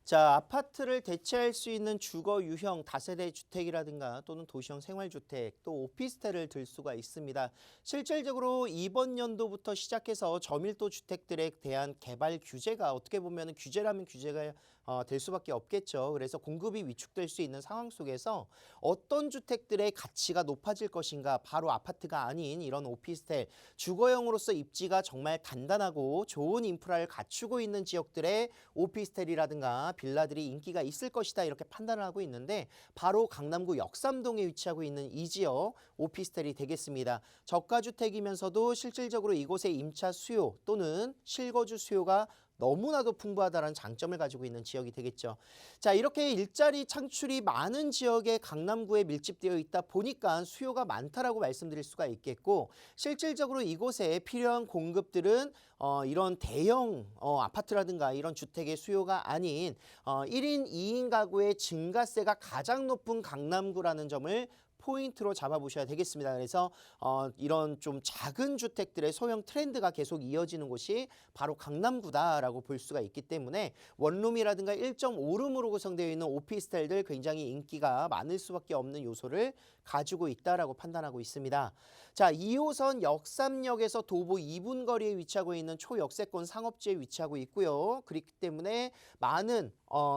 자, 아파트를 대체할 수 있는 주거 유형 다세대 주택이라든가 또는 도시형 생활주택 또 오피스텔을 들 수가 있습니다. 실질적으로 이번 연도부터 시작해서 저밀도 주택들에 대한 개발 규제가 어떻게 보면 규제라면 규제가 될 수밖에 없겠죠. 그래서 공급이 위축될 수 있는 상황 속에서 어떤 주택들의 가치가 높아질 것인가 바로 아파트가 아닌 이런 오피스텔 주거형으로서 입지가 정말 단단하고 좋은 인프라를 갖추고 있는 지역들의 오피스텔이라든가 빌라들이 인기가 있을 것이다 이렇게 판단을 하고 있는데 바로 강남구 역삼동에 위치하고 있는 이 지역 오피스텔이 되겠습니다. 저가주택이면서도 실질적으로 이곳의 임차 수요 또는 실거주 수요가 너무나도 풍부하다는 장점을 가지고 있는 지역이 되겠죠. 자, 이렇게 일자리 창출이 많은 지역에 강남구에 밀집되어 있다 보니까 수요가 많다라고 말씀드릴 수가 있겠고 실질적으로 이곳에 필요한 공급들은 이런 대형 아파트라든가 이런 주택의 수요가 아닌 1인 2인 가구의 증가세가 가장 높은 강남구라는 점을 포인트로 잡아보셔야 되겠습니다. 그래서 이런 좀 작은 주택들의 소형 트렌드가 계속 이어지는 곳이 바로 강남구다라고 볼 수가 있기 때문에 원룸이라든가 1.5룸으로 구성되어 있는 오피스텔들 굉장히 인기가 많을 수밖에 없는 요소를 가지고 있다라고 판단하고 있습니다. 자, 2호선 역삼역에서 도보 2분 거리에 위치하고 있는 초역세권 상업지에 위치하고 있고요. 그렇기 때문에 많은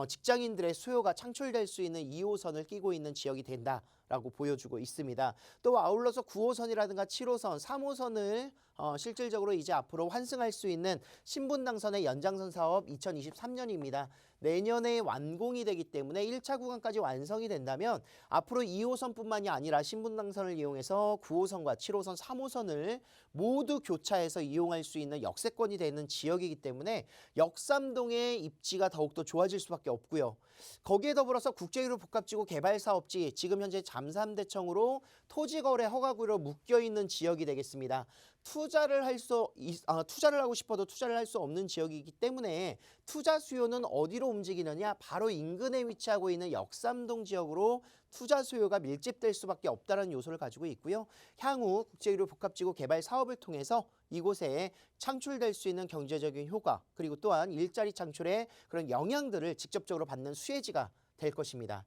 직장인들의 수요가 창출될 수 있는 2호선을 끼고 있는 지역이 된다라고 보여주고 있습니다. 또 아울러서 9호선이라든가 7호선, 3호선을 실질적으로 이제 앞으로 환승할 수 있는 신분당선의 연장선 사업 2023년입니다. 내년에 완공이 되기 때문에 1차 구간까지 완성이 된다면 앞으로 2호선뿐만이 아니라 신분당선을 이용해서 9호선과 7호선, 3호선을 모두 교차해서 이용할 수 있는 역세권이 되는 지역이기 때문에 역삼동의 입지가 더욱더 좋아질 수밖에 없고요. 거기에 더불어서 국제유료 복합지구 개발 사업지, 지금 현재 잠삼대청으로 토지거래 허가구로 묶여있는 지역이 되겠습니다. 투자를 하고 싶어도 투자를 할 수 없는 지역이기 때문에 투자 수요는 어디로 움직이느냐? 바로 인근에 위치하고 있는 역삼동 지역으로 투자 수요가 밀집될 수밖에 없다는 요소를 가지고 있고요. 향후 국제유료 복합지구 개발 사업을 통해서 이곳에 창출될 수 있는 경제적인 효과, 그리고 또한 일자리 창출의 그런 영향들을 직접적으로 받는 수혜지가 될 것입니다.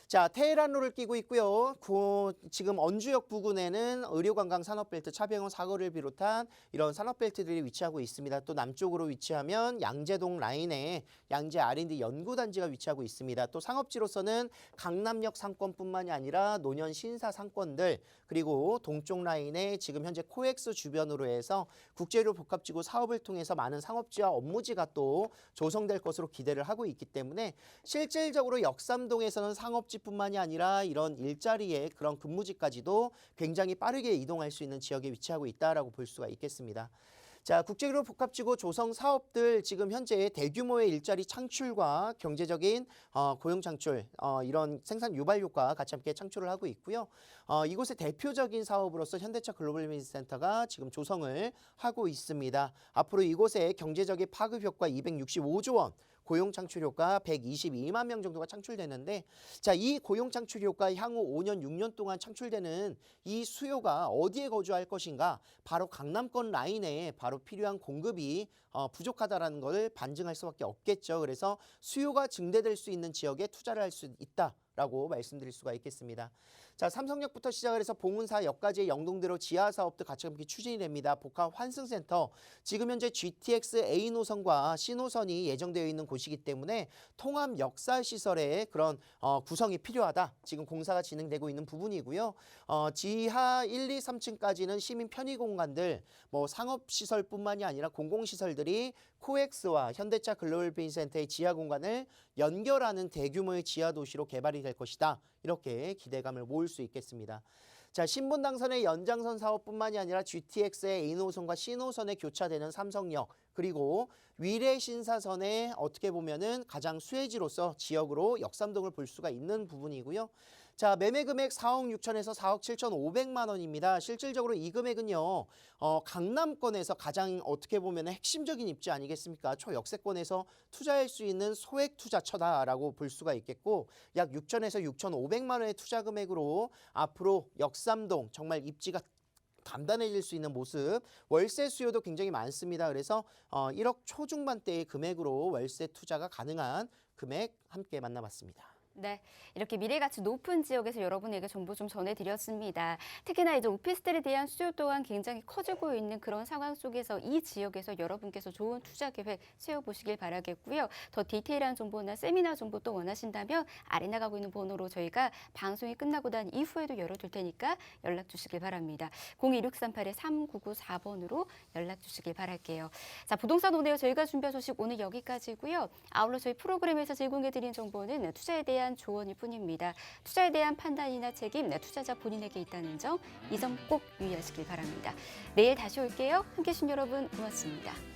자, 테헤란로를 끼고 있고요. 지금 언주역 부근에는 의료관광 산업벨트, 차병원 사거리를 비롯한 이런 산업벨트들이 위치하고 있습니다. 또 남쪽으로 위치하면 양재동 라인에 양재 R&D 연구단지가 위치하고 있습니다. 또 상업지로서는 강남역 상권뿐만이 아니라 노년 신사 상권들, 그리고 동쪽 라인에 지금 현재 코엑스 주변으로 해서 국제유료 복합지구 사업을 통해서 많은 상업지와 업무지가 또 조성될 것으로 기대를 하고 있기 때문에 실질적으로 역삼동에서는 상업지뿐만이 아니라 이런 일자리의 그런 근무지까지도 굉장히 빠르게 이동할 수 있는 지역에 위치하고 있다라고 볼 수가 있겠습니다. 자, 국제유료 복합지구 조성 사업들 지금 현재 대규모의 일자리 창출과 경제적인 고용 창출, 이런 생산 유발 효과 같이 함께 창출을 하고 있고요. 이곳의 대표적인 사업으로서 현대차 글로벌 비즈니스센터가 지금 조성을 하고 있습니다. 앞으로 이곳에 경제적인 파급 효과 265조 원, 고용 창출 효과 122만 명 정도가 창출되는데, 자, 이 고용 창출 효과 향후 5년, 6년 동안 창출되는 이 수요가 어디에 거주할 것인가? 바로 강남권 라인에 바로 필요한 공급이 부족하다라는 걸 반증할 수밖에 없겠죠. 그래서 수요가 증대될 수 있는 지역에 투자를 할 수 있다라고 말씀드릴 수가 있겠습니다. 자, 삼성역부터 시작을 해서 봉은사역까지의 영동대로 지하 사업도 같이 함께 추진이 됩니다. 복합 환승센터, 지금 현재 GTX A 노선과 C 노선이 예정되어 있는 곳이기 때문에 통합 역사 시설의 그런 구성이 필요하다. 지금 공사가 진행되고 있는 부분이고요. 지하 1, 2, 3층까지는 시민 편의 공간들, 뭐 상업 시설뿐만이 아니라 공공 시설들이 코엑스와 현대차 글로벌 비즈니스센터의 지하 공간을 연결하는 대규모의 지하 도시로 개발이 될 것이다. 이렇게 기대감을 모을 수 있겠습니다. 자, 신분당선의 연장선 사업뿐만이 아니라 GTX의 A노선과 C노선에 교차되는 삼성역, 그리고 위례신사선의 어떻게 보면은 가장 수혜지로서 지역으로 역삼동을 볼 수가 있는 부분이고요. 자, 매매 금액 4억 6천에서 4억 7,500만 원입니다. 실질적으로 이 금액은요, 강남권에서 가장 어떻게 보면 핵심적인 입지 아니겠습니까? 초역세권에서 투자할 수 있는 소액 투자처다라고 볼 수가 있겠고, 약 6천에서 6,500만 원의 투자 금액으로 앞으로 역삼동 정말 입지가 단단해질 수 있는 모습, 월세 수요도 굉장히 많습니다. 그래서 1억 초중반대의 금액으로 월세 투자가 가능한 금액 함께 만나봤습니다. 네, 이렇게 미래가치 높은 지역에서 여러분에게 정보 좀 전해드렸습니다. 특히나 이제 오피스텔에 대한 수요 또한 굉장히 커지고 있는 그런 상황 속에서 이 지역에서 여러분께서 좋은 투자 계획 세워보시길 바라겠고요. 더 디테일한 정보나 세미나 정보 또 원하신다면 아래 나가고 있는 번호로 저희가 방송이 끝나고 난 이후에도 열어둘 테니까 연락 주시길 바랍니다. 0263-8399-4번으로 연락 주시길 바랄게요. 자, 부동산 오네요. 저희가 준비한 소식 오늘 여기까지고요. 아울러 저희 프로그램에서 제공해드린 정보는 투자에 대한 조언일 뿐입니다. 투자에 대한 판단이나 책임, 투자자 본인에게 있다는 점, 이 점 꼭 유의하시길 바랍니다. 내일 다시 올게요. 함께해 주신 여러분 고맙습니다.